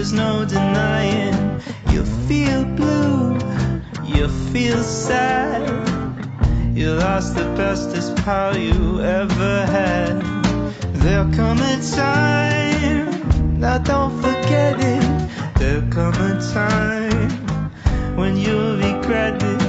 there's no denying. You feel blue, you feel sad. You lost the bestest pal you ever had. There'll come a time, now don't forget it. There'll come a time when you'll regret it.